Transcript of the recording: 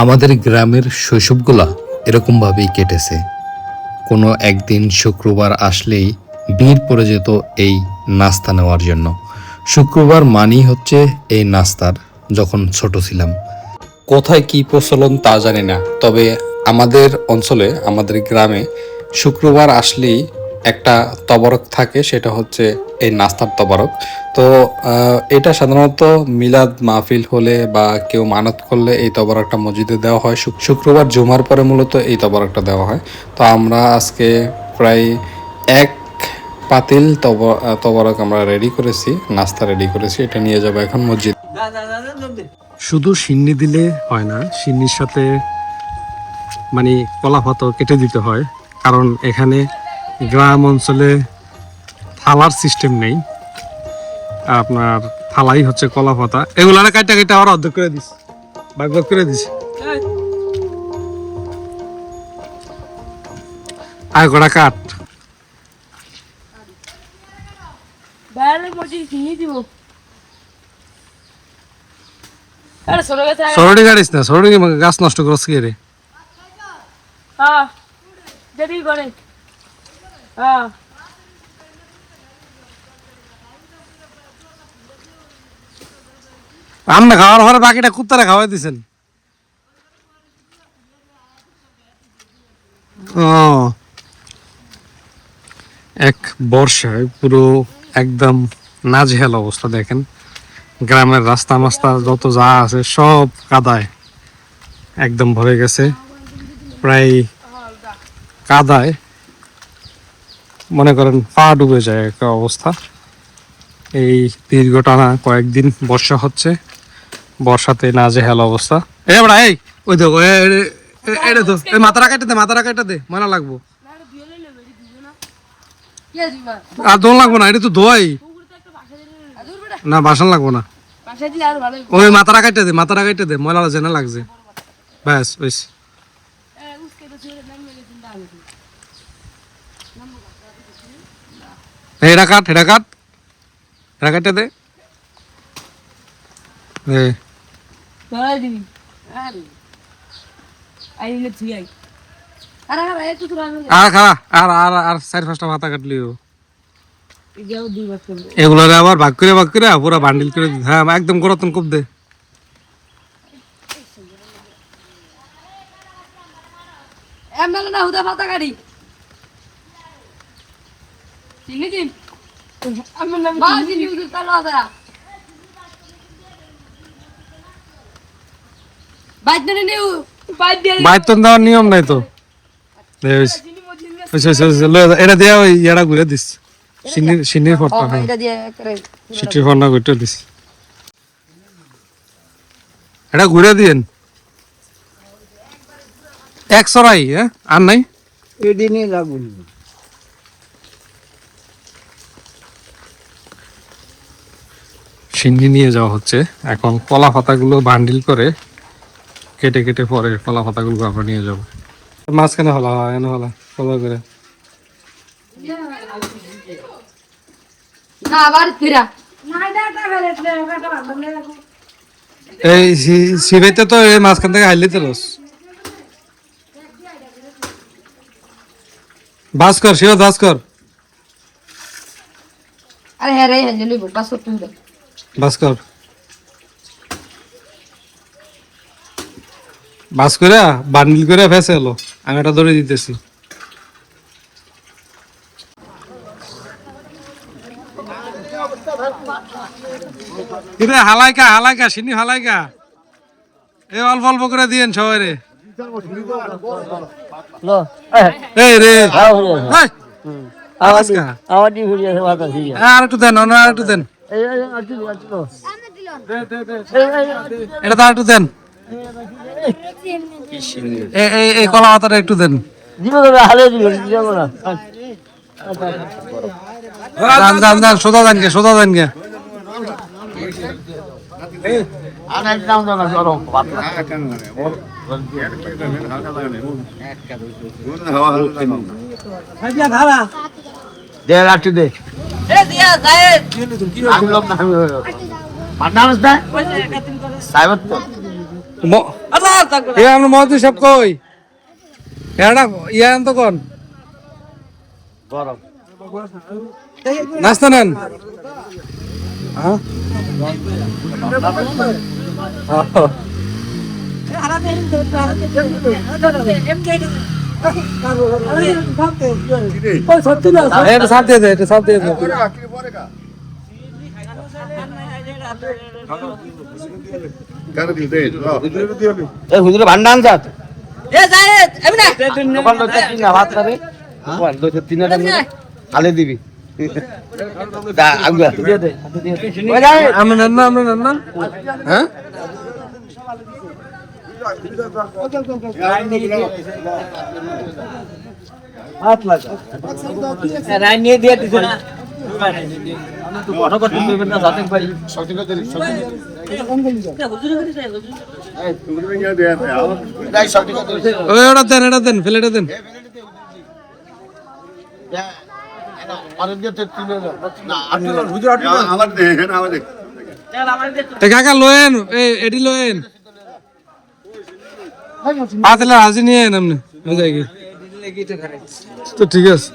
আমাদের গ্রামের শৈশবগুলা এরকমভাবেই কেটেছে। কোনো একদিন শুক্রবার আসলেই ভিড় পড়ে যেত এই নাস্তা নেওয়ার জন্য। শুক্রবার মানেই হচ্ছে এই নাস্তার। যখন ছোট ছিলাম, কোথায় কি প্রচলন তা জানি না, তবে আমাদের অঞ্চলে, আমাদের গ্রামে শুক্রবার আসলেই একটা তবারক থাকে, সেটা হচ্ছে এই নাস্তার তবারক। তো এটা সাধারণত মিলাদ মাহফিল হলে বা কেউ মানত করলে এই তবারকটা মসজিদে দেওয়া হয়। শুক্রবার জুমার পরে মূলত এই তবারকটা দেওয়া হয়। তো আমরা আজকে প্রায় এক পাতিল তবারক আমরা রেডি করেছি, নাস্তা রেডি করেছি, এটা নিয়ে যাবো এখন মসজিদ। শুধু সিন্নি দিলে হয় না, সিন্নির সাথে মানে কলা পাতাও কেটে দিতে হয়, কারণ এখানে গ্রাম অঞ্চলে থালার সিস্টেম নেই। আপনার থালাই হচ্ছে কলা পাতা, এগুলো না কাটা কাটা আবার অর্ধেক করে দিস, ভাগ ভাগ করে দিস। আয় কড়া কাট। সরডি গাড়িস না, সরডি গাছ নষ্ট করছ কি রে? আমরা খাওয়ার পরে বাকিটা কুত্তারে খাওয়াই দিছেন। এক বর্ষায় পুরো একদম নাজেহাল অবস্থা। দেখেন গ্রামের রাস্তা মাস্তা যত যা আছে সব কাদায় একদম ভরে গেছে, প্রায় কাদায় মনে করেন পা ডুবে যায় একটা অবস্থা। এই দীর্ঘ টানা কয়েকদিন বর্ষা হচ্ছে, বর্ষাতে নাজেহাল অবস্থা। এই ওই দেখো, এটা তো এই মাথাটা কেটে দে, মাথাটা কেটে দে, ময়লা লাগবো। আর দোল লাগবো না, এটা তো ধোয়াই না, বাসন লাগবো না। ওই মাথাটা কেটে দে, মাথাটা কেটে দে, ময়লা জেনে লাগছে, ব্যাস বেশ। এটা কাট, এটা কাট, এটা কেটে দে। আর খাওয়া আর 4-5টা মাথা কাটলিও, এগুলো আবার ভাগ করে পুরো বান্ডিল করে দিতে। হ্যাঁ একদম গরতন খুব দে। বাইতন দেওয়ার নিয়ম নাই তো, এটা দেয়া ওই ইয়াটা ঘুরে দিস, সিন্নির ফটটা, সিটির ফটনা ঘুরতে দিস, এটা ঘুরে দিয়েন এক সরাই। হ্যাঁ আর নাই সিন্নি নিয়ে যাওয়া হচ্ছে এখন। কলা পাতাগুলো বান্ডিল করে কেটে কেটে পরে কলা পাতাগুলো আমরা নিয়ে যাবো। মাঝখানে হলা হয়, এনে হলা কলা করে। এই সিবেতে তো এই মাঝখান থেকে হাইলিতে রস ভাস্কর, শিব ভাস্কর, ভাস্কর বাস করে বান্ডিল করে ফেসে এলো, আমি এটা ধরে দিতেছি। হালাইকা সিনি হালাইকা, এই অল্প অল্প করে দিয়েন সবাই রে। আর একটু দেন, আর একটু দেন, এটা তো আর একটু দেন, এই কলা পাতাটা একটু দেন। সোজা দেন গে, সোজা দেন গে। এ আমরা মহাজি সব কই এটা ইয়া আনতো কোন নাস্তা নেন হ্যাঁ এটা সাথ দিয়ে দে এটা সাথ দিয়ে দে হুজুরে ভান্ডান যাত আলে দিবি আমরা নেন না হ্যাঁ নিয়ে দিয়ে দিছে না ঘন করতে দেবেন না যাতে পারি ওটা দেন ফেলেটা দেন কাকা লোয়েন এটি লোয়েন পাতলা হাজি নিয়ে এমনি বুঝাই কি তো ঠিক আছে